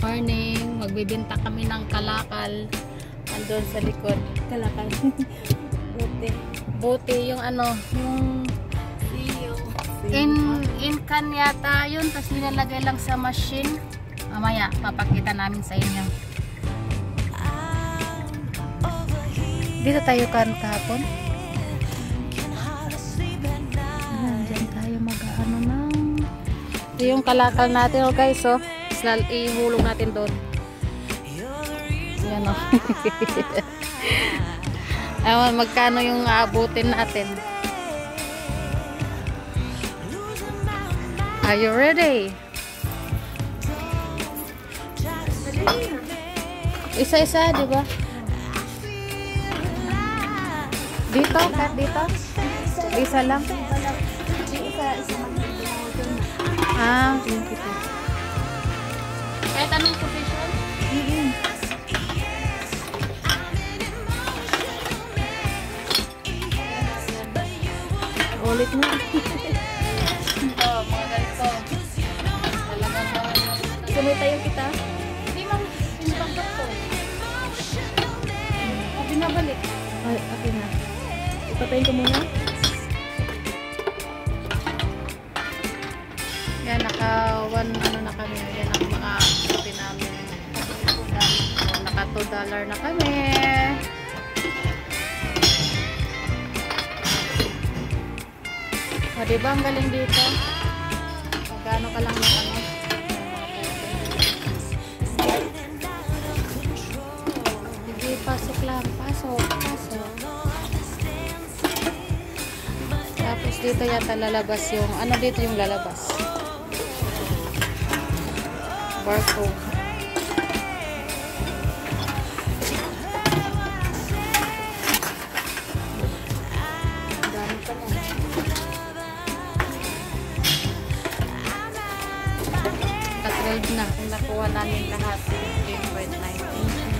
morning. Magbibenta kami ng kalakal. Andun sa likod. Kalakal. Buti yung ano, yung in can yata yun, tapos nilalagay lang sa machine. Mamaya papakita namin sa inyo. Dito tayo kahapon. Diyan tayo mag-ano ng ito yung kalakal natin, oh guys, oh. Ihulog natin doon. Yan, oh. Ewan, magkano yung aabutin natin. Are you ready? Isa-isa, di ba? Dito? Kahit dito? Isa lang? Ah, thank you. Kahit anong position? Ulit mo. Ito, mga ganito. Talagang Sumay tayo kita. hindi man pinapagkat ko. Binabalik. Ay, okay na. Ipatayin ko muna. Yan, naka ano na kami. Yan ang mga puti namin. Naka $2 na kami. O, diba ang galing dito? Magkano ka lang ng ano? Sige, pasok lang. Pasok. Tapos dito yata lalabas yung, ano dito yung lalabas? Barcode. Ka-12 na. Nakuha namin lahat. 15.19.